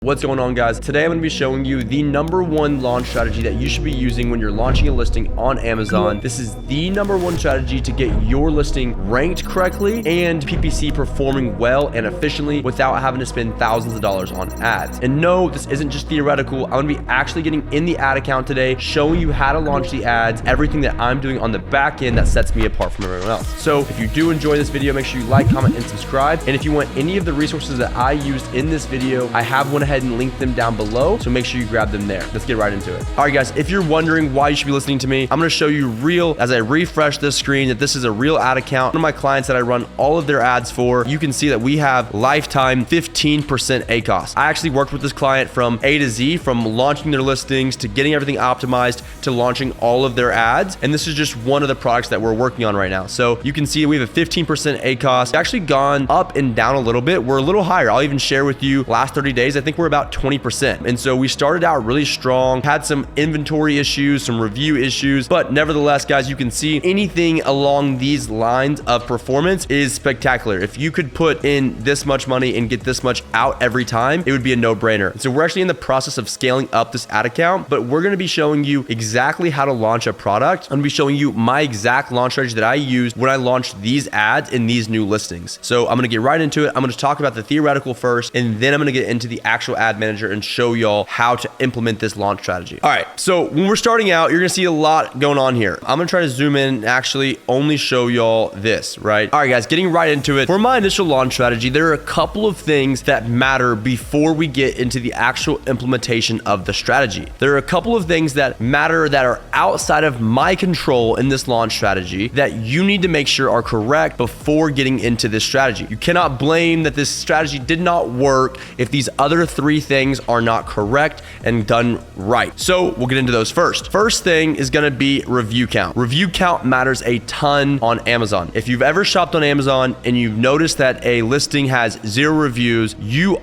What's going on, guys? Today I'm going to be showing you the #1 launch strategy that you should be using when you're launching a listing on Amazon. This is the #1 strategy to get your listing ranked correctly and PPC performing well and efficiently without having to spend thousands of dollars on ads. And no, this isn't just theoretical. I'm going to be actually getting in the ad account today, showing you how to launch the ads, everything that I'm doing on the back end that sets me apart from everyone else. So if you do enjoy this video, make sure you like, comment, and subscribe. And if you want any of the resources that I used in this video, I have one ahead and link them down below, so make sure you grab them there. Let's get right into it. All right, guys, if you're wondering why you should be listening to me, I'm going to show you as I refresh this screen, that this is a real ad account. One of my clients that I run all of their ads for, you can see that we have lifetime 15% ACOS. I actually worked with this client from A to Z, from launching their listings to getting everything optimized to launching all of their ads. And this is just one of the products that we're working on right now. So you can see we have a 15% ACOS. It's actually gone up and down a little bit. We're a little higher. I'll even share with you last 30 days, I think we're about 20%. And so we started out really strong, had some inventory issues, some review issues, but nevertheless, guys, you can see anything along these lines of performance is spectacular. If you could put in this much money and get this much out every time, it would be a no-brainer. So we're actually in the process of scaling up this ad account, but we're going to be showing you exactly how to launch a product. I'm going to be showing you my exact launch strategy that I used when I launched these ads in these new listings. So I'm going to get right into it. I'm going to talk about the theoretical first, and then I'm going to get into the actual ad manager and show y'all how to implement this launch strategy. All right, so when we're starting out, you're gonna see a lot going on here. I'm gonna try to zoom in and actually only show y'all this, right? All right, guys, getting right into it. For my initial launch strategy, there are a couple of things that matter before we get into the actual implementation of the strategy. There are a couple of things that matter that are outside of my control in this launch strategy that you need to make sure are correct before getting into this strategy. You cannot blame that this strategy did not work if these other three things are not correct and done right. So we'll get into those first. First thing is going to be review count. Review count matters a ton on Amazon. If you've ever shopped on Amazon and you've noticed that a listing has 0 reviews,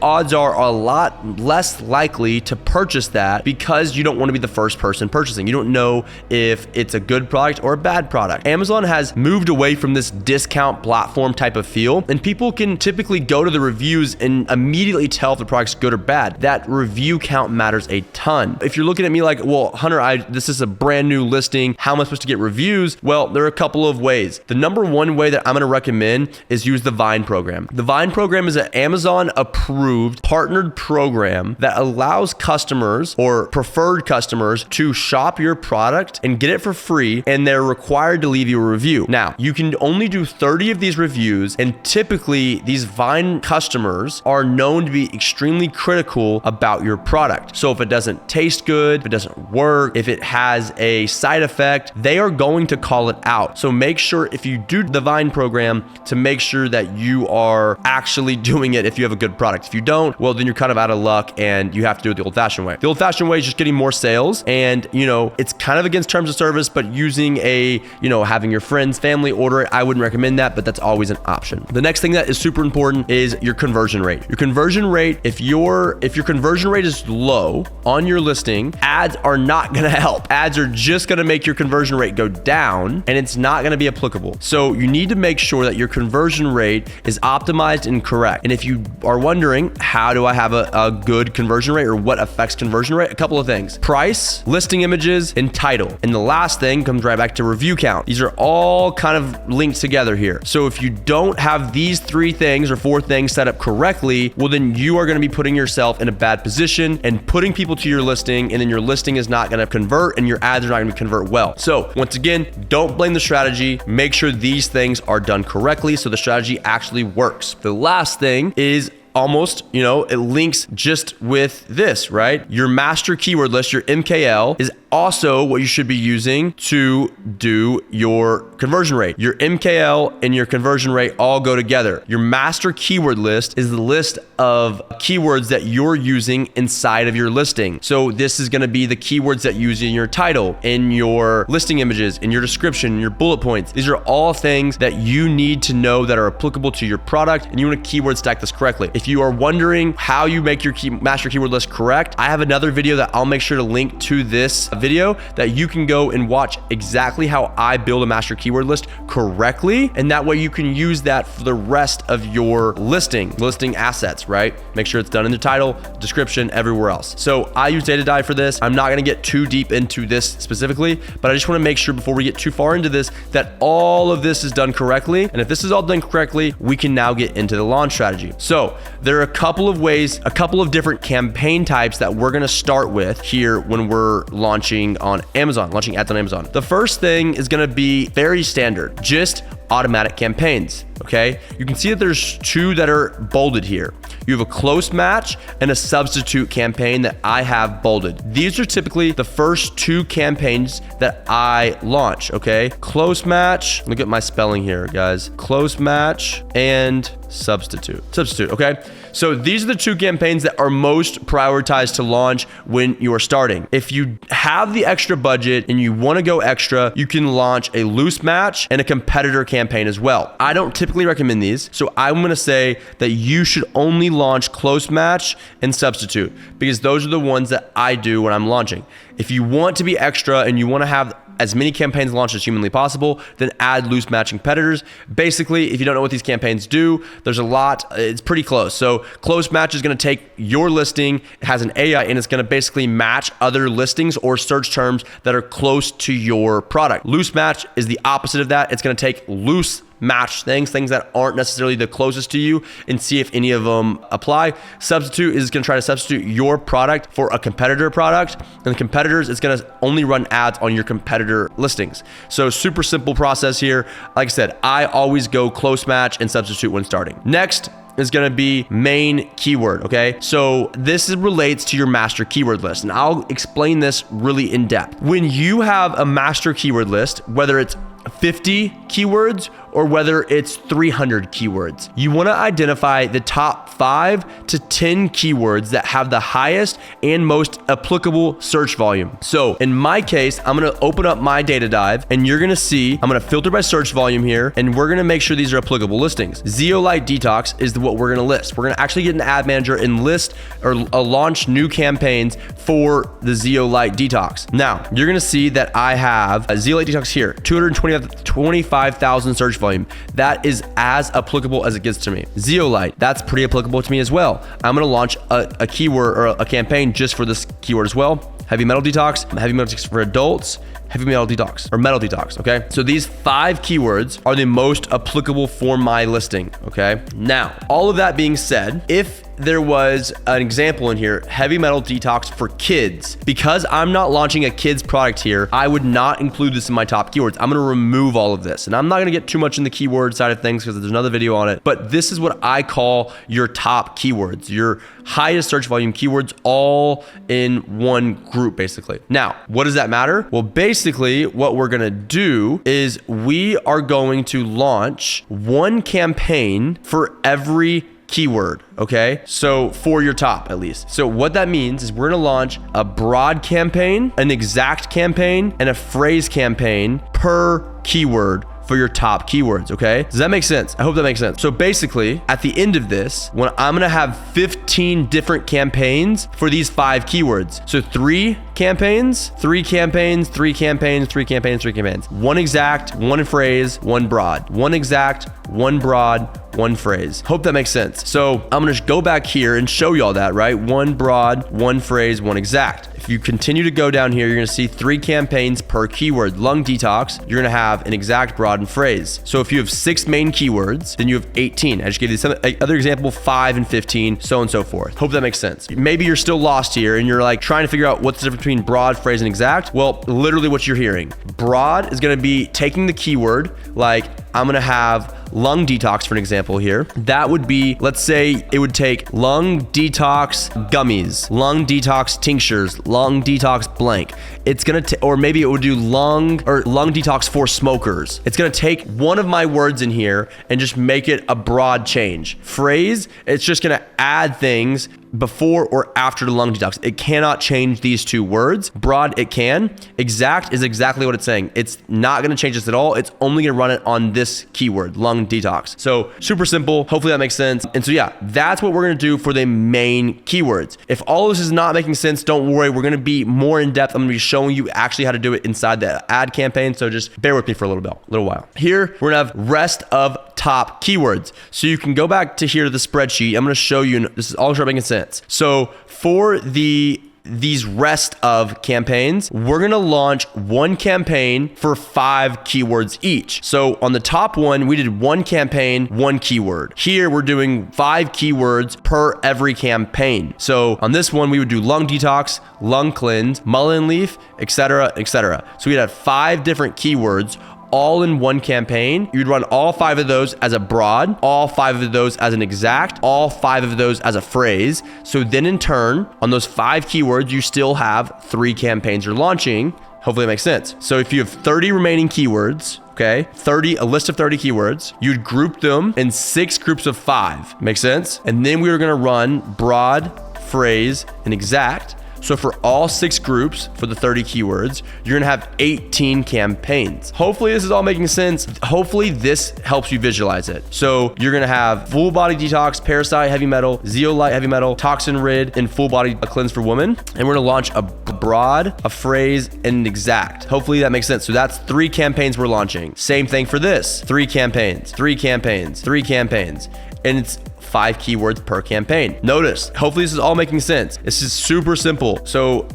odds are a lot less likely to purchase that because you don't want to be the first person purchasing. You don't know if it's a good product or a bad product. Amazon has moved away from this discount platform type of feel, and people can typically go to the reviews and immediately tell if the product's good or bad. That review count matters a ton. If you're looking at me like, well, Hunter, this is a brand new listing, how am I supposed to get reviews? Well, there are a couple of ways. The #1 way that I'm going to recommend is use the Vine program. The Vine program is an Amazon approved partnered program that allows customers or preferred customers to shop your product and get it for free, and they're required to leave you a review. Now, you can only do 30 of these reviews, and typically these Vine customers are known to be extremely critical about your product. So if it doesn't taste good, if it doesn't work, if it has a side effect, they are going to call it out. So make sure, if you do the Vine program, to make sure that you are actually doing it if you have a good product. If you don't, well, then you're kind of out of luck and you have to do it the old-fashioned way. The old-fashioned way is just getting more sales, and it's kind of against terms of service, but using having your friends, family order it, I wouldn't recommend that, but that's always an option. The next thing that is super important is your conversion rate. Your conversion rate, if your conversion rate is low on your listing, ads are not going to help. Ads are just going to make your conversion rate go down, and it's not going to be applicable. So you need to make sure that your conversion rate is optimized and correct. And if you are wondering, how do I have a good conversion rate, or what affects conversion rate? A couple of things: price, listing images, and title. And the last thing comes right back to review count. These are all kind of linked together here. So if you don't have these 3 things or 4 things set up correctly, well, then you are going to be putting yourself in a bad position and putting people to your listing, and then your listing is not going to convert and your ads are not going to convert well. So once again, don't blame the strategy. Make sure these things are done correctly so the strategy actually works. The last thing is almost, it links just with this, right? Your master keyword list, your MKL, is also what you should be using to do your conversion rate. Your MKL and your conversion rate all go together. Your master keyword list is the list of keywords that you're using inside of your listing. So this is going to be the keywords that you use in your title, in your listing images, in your description, in your bullet points. These are all things that you need to know that are applicable to your product, and you want to keyword stack this correctly. If you are wondering how you make your master keyword list correct, I have another video that I'll make sure to link to this video that you can go and watch exactly how I build a master keyword list correctly. And that way you can use that for the rest of your listing assets, right? Make sure it's done in the title, description, everywhere else. So I use Data Dive for this. I'm not gonna get too deep into this specifically, but I just wanna make sure before we get too far into this, that all of this is done correctly. And if this is all done correctly, we can now get into the launch strategy. So there are a couple of ways, a couple of different campaign types that we're gonna start with here when we're launching on Amazon, launching ads on Amazon. The first thing is gonna be very standard, just automatic campaigns, okay? You can see that there's two that are bolded here. You have a close match and a substitute campaign that I have bolded. These are typically the first two campaigns that I launch, okay? Close match, look at my spelling here, guys. Close match and substitute, okay? So these are the two campaigns that are most prioritized to launch when you are starting. If you have the extra budget and you wanna go extra, you can launch a loose match and a competitor campaign as well. I don't typically recommend these, so I'm gonna say that you should only launch close match and substitute because those are the ones that I do when I'm launching. If you want to be extra and you wanna have as many campaigns launched as humanly possible, then add loose match competitors. Basically, if you don't know what these campaigns do, there's a lot, it's pretty close. So close match is gonna take your listing, it has an AI, and it's gonna basically match other listings or search terms that are close to your product. Loose match is the opposite of that. It's gonna take loose match things that aren't necessarily the closest to you and see if any of them apply. Substitute is going to try to substitute your product for a competitor product, and the competitors is going to only run ads on your competitor listings. So super simple process here. Like I said, I always go close match and substitute when starting. Next is gonna be main keyword, okay? So this relates to your master keyword list, and I'll explain this really in depth. When you have a master keyword list, whether it's 50 keywords or whether it's 300 keywords, you wanna identify the top 5 to 10 keywords that have the highest and most applicable search volume. So in my case, I'm gonna open up my Data Dive and you're gonna see, I'm gonna filter by search volume here, and we're gonna make sure these are applicable listings. Zeolite Detox is what we're gonna list. We're gonna actually get an ad manager and list or launch new campaigns for the Zeolite Detox. Now, you're gonna see that I have a Zeolite Detox here, 225,000 search volume. That is as applicable as it gets to me. Zeolite, that's pretty applicable to me as well. I'm gonna launch a keyword or a campaign just for this keyword as well. Heavy metal detox for adults, heavy metal detox or metal detox, okay? So these 5 keywords are the most applicable for my listing, okay? Now, all of that being said, if there was an example in here, heavy metal detox for kids, because I'm not launching a kids product here, I would not include this in my top keywords. I'm gonna remove all of this. And I'm not gonna get too much in the keyword side of things because there's another video on it, but this is what I call your top keywords, your highest search volume keywords, all in one group basically. Now, what does that matter? Well, basically what we're gonna do is we are going to launch one campaign for every keyword, okay? So for your top at least. So what that means is we're gonna launch a broad campaign, an exact campaign, and a phrase campaign per keyword for your top keywords, okay? Does that make sense? I hope that makes sense. So basically, at the end of this, when I'm gonna have 15 different campaigns for these 5 keywords. So 3 campaigns, 3 campaigns, 3 campaigns, 3 campaigns, 3 campaigns. 1 exact, 1 phrase, 1 broad. 1 exact, 1 broad, 1 phrase. Hope that makes sense. So I'm gonna go back here and show you all that, right? 1 broad, 1 phrase, 1 exact. If you continue to go down here, you're gonna see 3 campaigns per keyword. Lung detox, you're gonna have an exact, broad, and phrase. So if you have 6 main keywords, then you have 18. I just gave you some other example, 5 and 15, so on and so forth. Hope that makes sense. Maybe you're still lost here and you're like trying to figure out what's the difference between broad, phrase, and exact. Well, literally what you're hearing. Broad is gonna be taking the keyword, like I'm gonna have lung detox for an example here. That would be, let's say it would take lung detox gummies, lung detox tinctures, lung detox blank. It's gonna, or maybe it would do lung detox for smokers. It's gonna take one of my words in here and just make it a broad change. Phrase, it's just gonna add things before or after the lung detox. It cannot change these two words. Broad, it can. Exact is exactly what it's saying. It's not going to change this at all. It's only going to run it on this keyword, lung detox. So super simple. Hopefully that makes sense. And so yeah, that's what we're going to do for the main keywords. If all this is not making sense, don't worry. We're going to be more in depth. I'm going to be showing you actually how to do it inside the ad campaign. So just bear with me for a little while. Here, we're going to have rest of top keywords. So you can go back to here to the spreadsheet. I'm going to show you, this is all start making sense. So for these rest of campaigns, we're going to launch one campaign for 5 keywords each. So on the top one, we did one campaign, one keyword. Here, we're doing 5 keywords per every campaign. So on this one, we would do lung detox, lung cleanse, mullein leaf, etc., etc. So we'd have 5 different keywords all in one campaign. You'd run all 5 of those as a broad, all 5 of those as an exact, all 5 of those as a phrase. So then in turn, on those 5 keywords, you still have 3 campaigns you're launching. Hopefully it makes sense. So if you have 30 remaining keywords, okay, a list of 30 keywords, you'd group them in 6 groups of 5. Make sense? And then we were gonna run broad, phrase, and exact. So for all 6 groups for the 30 keywords, you're gonna have 18 campaigns. Hopefully this is all making sense. Hopefully this helps you visualize it. So you're gonna have full body detox, parasite heavy metal, zeolite heavy metal, toxin rid, and full body cleanse for women. And we're gonna launch a broad, a phrase, and an exact. Hopefully that makes sense. So that's 3 campaigns we're launching. Same thing for this. 3 campaigns, 3 campaigns, 3 campaigns. And it's 5 keywords per campaign. Notice, hopefully this is all making sense. This is super simple. So,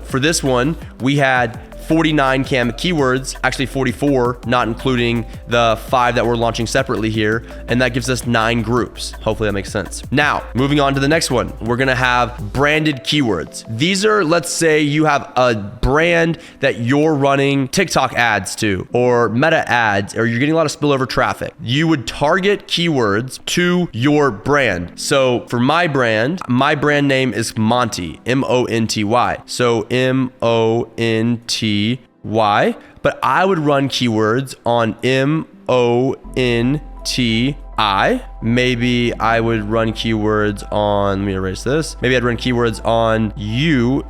for this one, we had 49 keywords, actually 44, not including the 5 that we're launching separately here. And that gives us 9 groups. Hopefully that makes sense. Now, moving on to the next one, we're gonna have branded keywords. These are, let's say you have a brand that you're running TikTok ads to, or Meta ads, or you're getting a lot of spillover traffic. You would target keywords to your brand. So for my brand name is Monty, M-O-N-T-Y. So M-O-N-T-Y, but I would run keywords on M-O-N-T-I. Maybe I would run keywords on, let me erase this. Maybe I'd run keywords on U-N-T-I.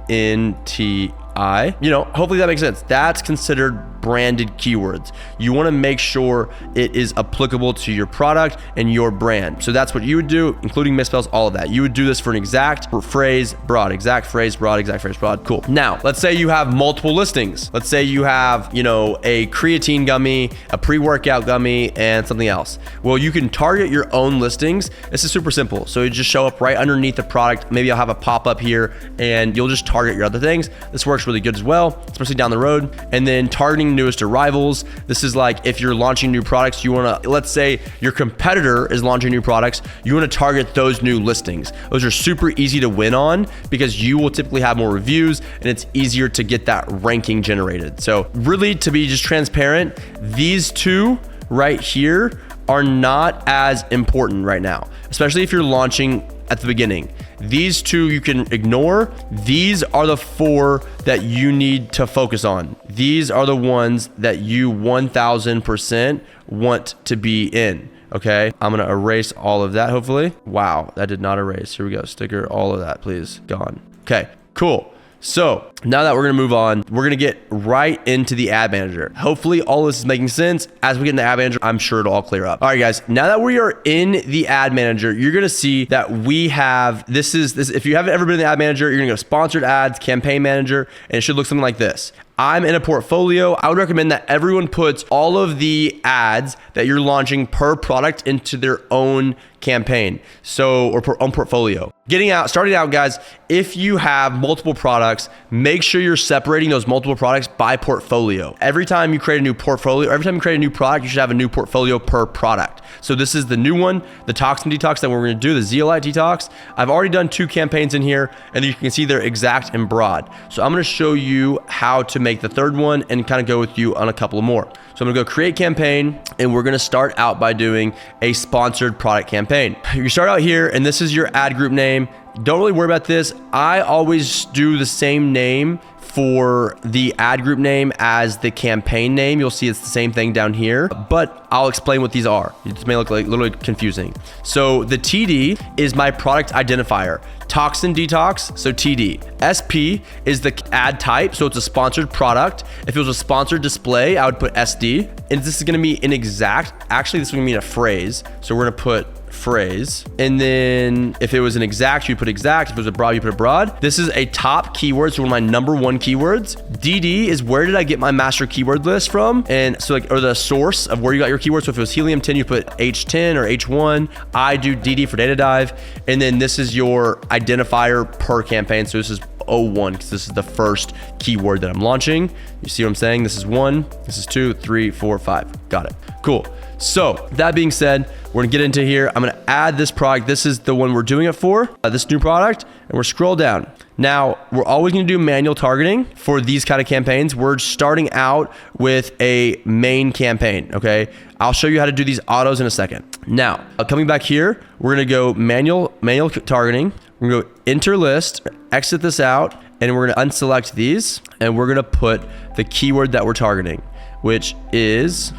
Hopefully that makes sense. That's considered branded keywords. You want to make sure it is applicable to your product and your brand. So that's what you would do, including misspells, all of that. You would do this for an exact, for phrase, broad, exact phrase, broad, exact phrase, broad. Cool. Now, let's say you have multiple listings. Let's say you have, a creatine gummy, a pre-workout gummy, and something else. Well, you can target your own listings. This is super simple. So you just show up right underneath the product. Maybe I'll have a pop-up here and you'll just target your other things. This works really good as well, especially down the road. And then targeting newest arrivals. This is like if you're launching new products, you want to, let's say your competitor is launching new products, you want to target those new listings. Those are super easy to win on because you will typically have more reviews and it's easier to get that ranking generated. So really, to be just transparent, these 2 right here are not as important right now, especially if you're launching at the beginning. These 2 you can ignore. These are the 4 that you need to focus on. These are the ones that you 1000% want to be in. Okay, I'm gonna erase all of that, hopefully. Wow, that did not erase. Here we go, sticker, all of that, please, gone. Okay, cool. So now that we're gonna move on, we're gonna get right into the ad manager. Hopefully all this is making sense. As we get in the ad manager, I'm sure it'll all clear up. All right, guys, now that we are in the ad manager, you're gonna see that we have, this. If you haven't ever been in the ad manager, you're gonna go sponsored ads, campaign manager, and it should look something like this. I'm in a portfolio. I would recommend that everyone puts all of the ads that you're launching per product into their own campaign. Or own portfolio. Starting out, guys, if you have multiple products, make sure you're separating those multiple products by portfolio. Every time you create a new portfolio, every time you create a new product, you should have a new portfolio per product. So this is the new one, the toxin detox that we're gonna do, the zeolite detox. I've already done 2 campaigns in here and you can see they're exact and broad. So I'm gonna show you how to make the 3rd one and kind of go with you on a couple more. So I'm gonna go create campaign and we're gonna start out by doing a sponsored product campaign. You start out here and this is your ad group name. Don't really worry about this. I always do the same name for the ad group name as the campaign name. You'll see it's the same thing down here, but I'll explain what these are. It may look like a little bit confusing. So the TD is my product identifier. Toxin detox, so TD. SP is the ad type, so it's a sponsored product. If it was a sponsored display, I would put SD. And this is gonna be an exact, actually this is gonna be a phrase. So we're gonna put phrase. And then if it was an exact, you put exact. If it was a broad, you put a broad. This is a top keyword, so one of my number one keywords. DD is where did I get my master keyword list from? And so like, or the source of where you got your keywords. So if it was helium 10, you put H10 or H1. I do DD for data dive. And then this is your identifier per campaign. So this is 01 because this is the first keyword that I'm launching. You see what I'm saying? This is 1, this is 2, 3, 4, 5. Got it. Cool. So that being said, we're gonna get into here. I'm gonna add this product. This is the one we're doing it for, this new product, and we're scroll down. Now, we're always gonna do manual targeting for these kind of campaigns. We're starting out with a main campaign, okay? I'll show you how to do these autos in a second. Now, coming back here, we're gonna go manual targeting. We're gonna go enter list, exit this out, and we're gonna unselect these, and we're gonna put the keyword that we're targeting, which is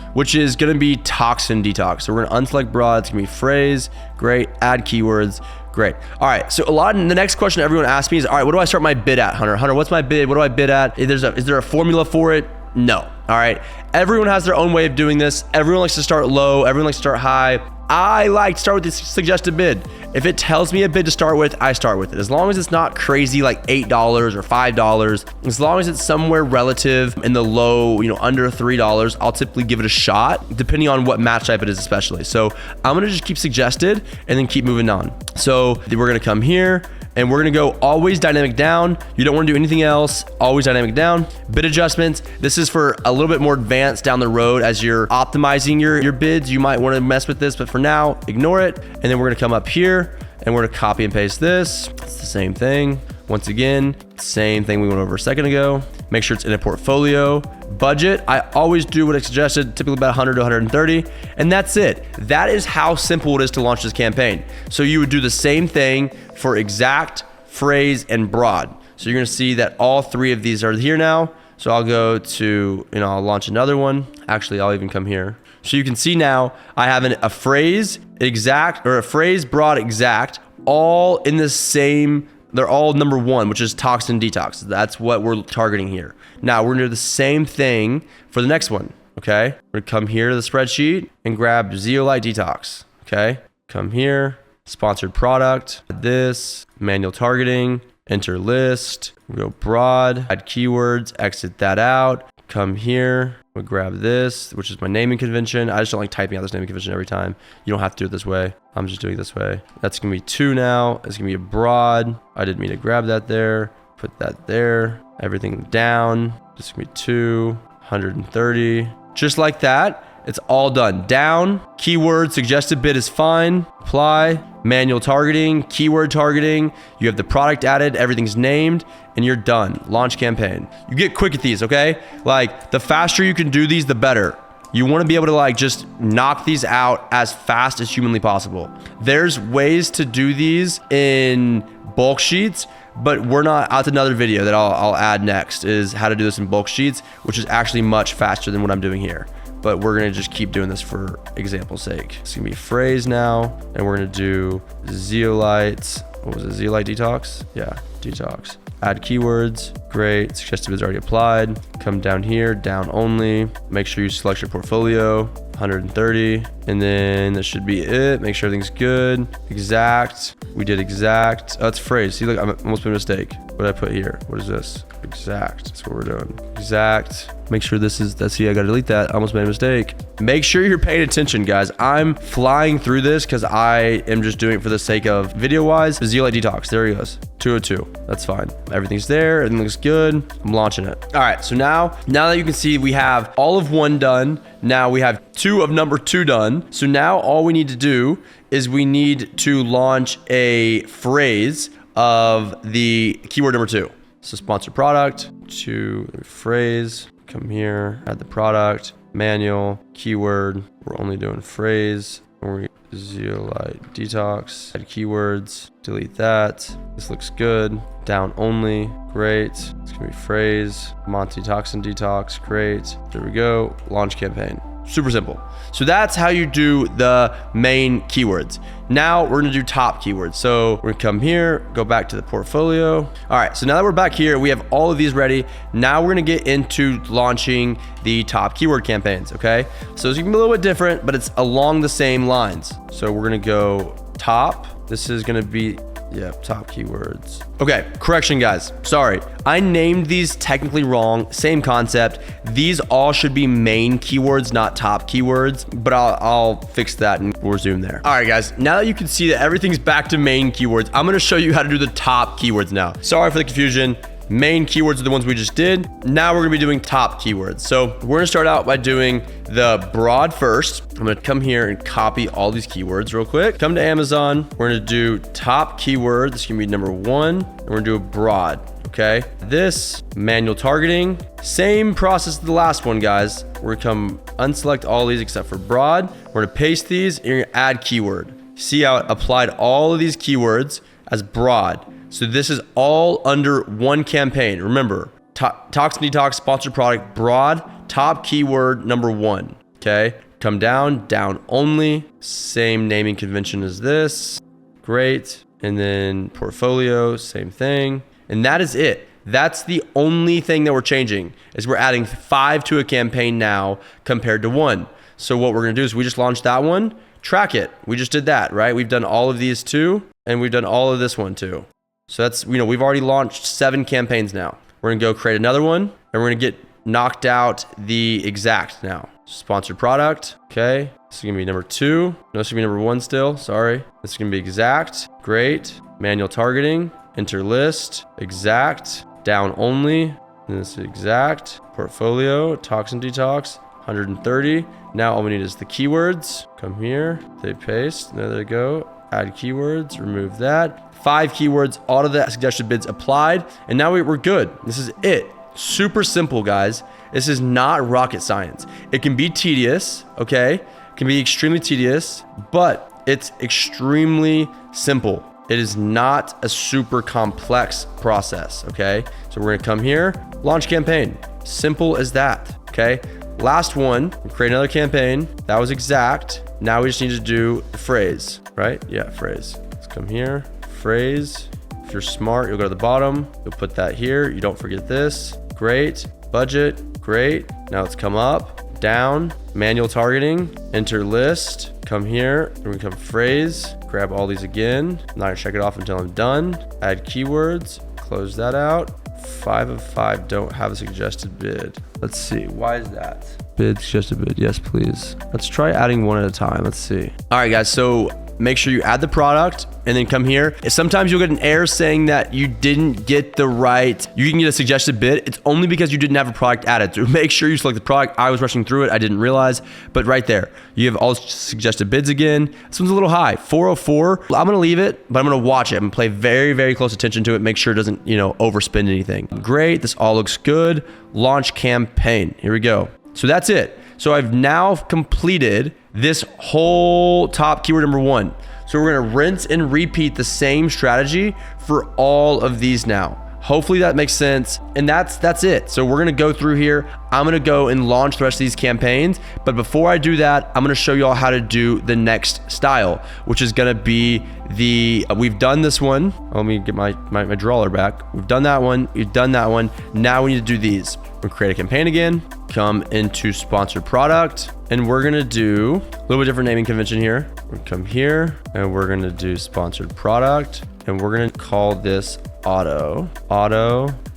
gonna be toxin detox. So we're gonna unselect broad, it's gonna be phrase, great, add keywords, great. All right, so the next question everyone asks me is, all right, what do I start my bid at, Hunter? Hunter, what's my bid? What do I bid at? Is there a formula for it? No, all right. Everyone has their own way of doing this. Everyone likes to start low, everyone likes to start high. I like to start with the suggested bid. If it tells me a bid to start with, I start with it. As long as it's not crazy like $8 or $5, as long as it's somewhere relative in the low, under $3, I'll typically give it a shot, depending on what match type it is especially. So I'm gonna just keep suggested and then keep moving on. So we're gonna come here, and we're gonna go always dynamic down. You don't wanna do anything else, always dynamic down. Bid adjustments, this is for a little bit more advanced down the road as you're optimizing your bids. You might wanna mess with this, but for now, ignore it. And then we're gonna come up here and we're gonna copy and paste this. It's the same thing. Once again, same thing we went over a second ago. Make sure it's in a portfolio. Budget, I always do what I suggested, typically about 100 to 130, and that's it. That is how simple it is to launch this campaign. So you would do the same thing for exact, phrase, and broad. So you're gonna see that all three of these are here now. So I'll go to, I'll launch another one. Actually, I'll even come here. So you can see now I have a phrase, exact, or a phrase, broad, exact, all in the same. They're all number one, which is toxin detox. That's what we're targeting here. Now we're gonna do the same thing for the next one, okay? We're gonna come here to the spreadsheet and grab zeolite detox, okay? Come here, sponsored product, this, manual targeting, enter list, we go broad, add keywords, exit that out, come here, we'll grab this, which is my naming convention. I just don't like typing out this naming convention every time. You don't have to do it this way. I'm just doing it this way. That's gonna be 2 now. It's gonna be a broad. I didn't mean to grab that there. Put that there. Everything down. This is gonna be 2, 130. Just like that. It's all done. Down, keyword, suggested bid is fine. Apply, manual targeting, keyword targeting. You have the product added, everything's named, and you're done. Launch campaign. You get quick at these, okay? Like, the faster you can do these, the better. You want to be able to just knock these out as fast as humanly possible. There's ways to do these in bulk sheets, but we're not, that's another video that I'll add next, is how to do this in bulk sheets, which is actually much faster than what I'm doing here. But we're gonna just keep doing this for example's sake. It's gonna be phrase now, and we're gonna do zeolite. What was it, zeolite detox? Yeah, detox. Add keywords, great. Suggested bids already applied. Come down here, down only. Make sure you select your portfolio, 130. And then that should be it. Make sure everything's good. Exact, we did exact. Oh, it's phrase. See, look, I almost made a mistake. What did I put here? What is this? Exact, that's what we're doing. Exact. Make sure see, I gotta delete that. I almost made a mistake. Make sure you're paying attention, guys. I'm flying through this because I am just doing it for the sake of video-wise. Zeolite detox, there he goes. 202, that's fine. Everything's there, everything looks good. I'm launching it. All right, so now that you can see we have all of 1 done, now we have 2 of number 2 done. So now all we need to do is we need to launch a phrase of the keyword number 2. So sponsored product, to phrase, come here, add the product, manual, keyword, we're only doing phrase, we're zeolite detox, add keywords, delete that. This looks good. Down only, great. It's gonna be phrase, Monty Toxin Detox, great. There we go, launch campaign. Super simple. So that's how you do the main keywords. Now we're gonna do top keywords. So we're gonna come here, go back to the portfolio. All right, so now that we're back here, we have all of these ready. Now we're gonna get into launching the top keyword campaigns, okay? So it's gonna be a little bit different, but it's along the same lines. So we're gonna go top. This is gonna be, yeah, top keywords. Okay, correction guys, sorry. I named these technically wrong, same concept. These all should be main keywords, not top keywords, but I'll fix that and we'll resume there. All right guys, now that you can see that everything's back to main keywords, I'm gonna show you how to do the top keywords now. Sorry for the confusion. Main keywords are the ones we just did. Now we're gonna be doing top keywords. So we're gonna start out by doing the broad first. I'm gonna come here and copy all these keywords real quick. Come to Amazon. We're gonna do top keyword. This is gonna be number 1. And we're gonna do a broad, okay? This, manual targeting. Same process as the last one, guys. We're gonna come unselect all these except for broad. We're gonna paste these and you're gonna add keyword. See how it applied all of these keywords as broad. So this is all under one campaign. Remember, Toxin Detox, sponsored product, broad, top keyword, number 1, okay? Come down, down only, same naming convention as this, great. And then portfolio, same thing. And that is it. That's the only thing that we're changing, is we're adding 5 to a campaign now compared to 1. So what we're gonna do is we just launched that one, track it. We just did that, right? We've done all of these too, and we've done all of this one too. So that's, you know, we've already launched 7 campaigns now. We're gonna go create another one and we're gonna get knocked out the exact now. Sponsored product, okay. This is gonna be number 2. No, this is gonna be number 1 still, sorry. This is gonna be exact, great. Manual targeting, enter list, exact, down only. And this is exact, portfolio, toxin detox, 130. Now all we need is the keywords. Come here, they paste, there they go. Add keywords, remove that. 5 keywords, all of the suggested bids applied, and now we're good. This is it. Super simple, guys. This is not rocket science. It can be tedious, okay? It can be extremely tedious, but it's extremely simple. It is not a super complex process, okay? So we're gonna come here, launch campaign. Simple as that, okay? Last one, create another campaign. That was exact. Now we just need to do the phrase, right? Yeah, phrase. Let's come here, phrase. If you're smart, you'll go to the bottom. You'll put that here. You don't forget this. Great. Budget, great. Now let's come up, down, manual targeting, enter list. Come here, and we come phrase. Grab all these again. I'm not gonna check it off until I'm done. Add keywords, close that out. 5 of 5 don't have a suggested bid. Let's see, why is that? Bid, suggested bid, yes please. Let's try adding one at a time, let's see. All right guys, so make sure you add the product and then come here. Sometimes you'll get an error saying that you didn't get the right, you can get a suggested bid. It's only because you didn't have a product added. So make sure you select the product. I was rushing through it, I didn't realize, but right there, you have all suggested bids again. This one's a little high, 404. I'm gonna leave it, but I'm gonna watch it and play very, very close attention to it. Make sure it doesn't, you know, overspend anything. Great, this all looks good. Launch campaign, here we go. So that's it. So I've now completed this whole top keyword number 1. So we're gonna rinse and repeat the same strategy for all of these now. Hopefully that makes sense. And that's it. So we're gonna go through here. I'm gonna go and launch the rest of these campaigns. But before I do that, I'm gonna show you all how to do the next style, which is gonna be the, we've done this one. Let me get my drawer back. We've done that one, we've done that one. Now we need to do these. We'll create a campaign again, come into sponsored product, and we're gonna do a little bit different naming convention here. We'll come here and we're gonna do sponsored product, and we're gonna call this auto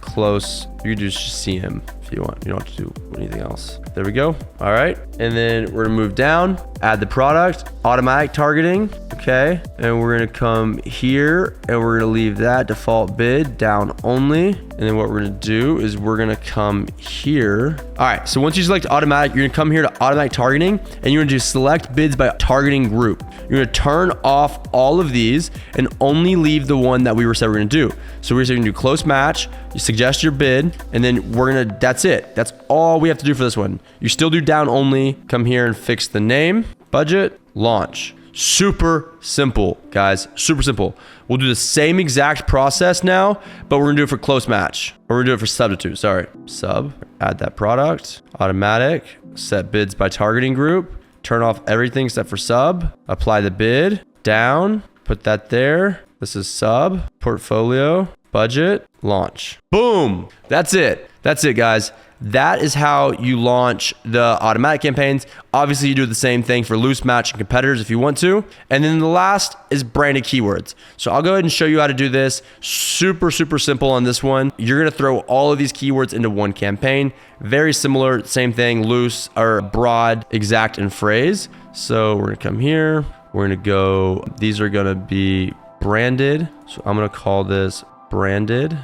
close. You can just see him if you want. You don't have to do anything else. There we go. All right. And then we're gonna move down, add the product, automatic targeting. Okay. And we're gonna come here and we're gonna leave that default bid down only. And then what we're gonna do is we're gonna come here. All right. So once you select automatic, you're gonna come here to automatic targeting and you're gonna do select bids by targeting group. You're gonna turn off all of these and only leave the one that we said we're gonna do. So we're gonna do close match, you suggest your bid, and then we're gonna, that's it. That's all we have to do for this one. You still do down only, come here and fix the name, budget, launch. Super simple, guys. Super simple. We'll do the same exact process now, but we're gonna do it for close match. Or we're gonna do it for substitute, sorry. Sub, add that product, automatic, set bids by targeting group, turn off everything except for sub, apply the bid, down, put that there. This is sub, portfolio, budget, launch. Boom, that's it. That's it, guys. That is how you launch the automatic campaigns. Obviously, you do the same thing for loose match and competitors if you want to. And then the last is branded keywords. So I'll go ahead and show you how to do this. Super, super simple on this one. You're gonna throw all of these keywords into one campaign. Very similar, same thing, loose or broad, exact, and phrase. So we're gonna come here. We're gonna go, these are gonna be branded. So I'm gonna call this branded,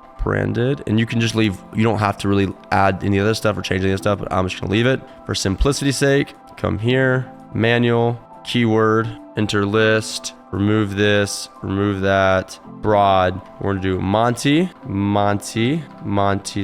and you can just leave, you don't have to really add any other stuff or change any other stuff, but I'm just gonna leave it for simplicity's sake. Come here, manual, keyword, enter list, remove this, remove that, broad. We're gonna do Monty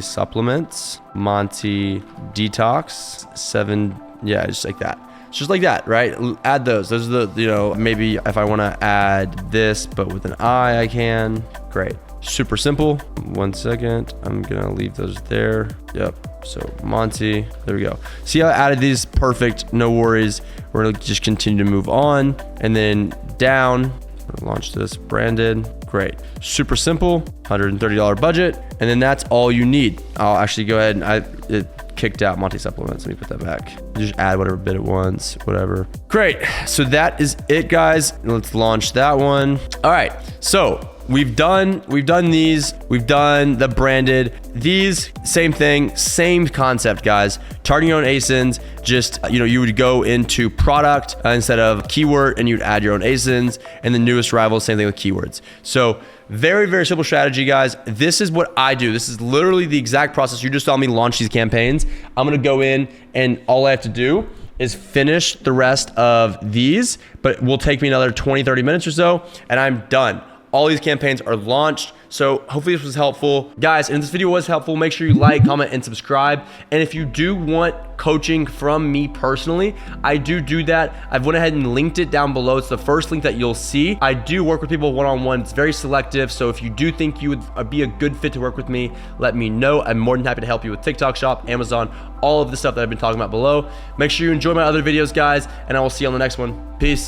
supplements, Monty detox, 7, yeah, just like that. It's just like that, right? Add those. Those are the, you know, maybe if I wanna add this, but with an I can, great. Super simple. 1 second. I'm gonna leave those there. Yep. So Monty, there we go. See how I added these? Perfect. No worries. We're gonna just continue to move on, and then down. We're gonna launch this branded. Great. Super simple. $130 budget, and then that's all you need. I'll actually go ahead and it kicked out Monty supplements. Let me put that back. Just add whatever bid it wants, whatever. Great. So that is it, guys. Let's launch that one. All right. So we've done these, we've done the branded, these, same thing, same concept, guys. Targeting your own ASINs, just, you know, you would go into product instead of keyword, and you'd add your own ASINs, and the newest rival, same thing with keywords. So very, very simple strategy, guys. This is what I do. This is literally the exact process. You just saw me launch these campaigns. I'm gonna go in, and all I have to do is finish the rest of these, but it will take me another 20, 30 minutes or so, and I'm done. All these campaigns are launched. So hopefully this was helpful. Guys, and if this video was helpful, make sure you like, comment, and subscribe. And if you do want coaching from me personally, I do that. I've went ahead and linked it down below. It's the first link that you'll see. I do work with people one-on-one. It's very selective. So if you do think you would be a good fit to work with me, let me know. I'm more than happy to help you with TikTok Shop, Amazon, all of the stuff that I've been talking about below. Make sure you enjoy my other videos, guys, and I will see you on the next one. Peace.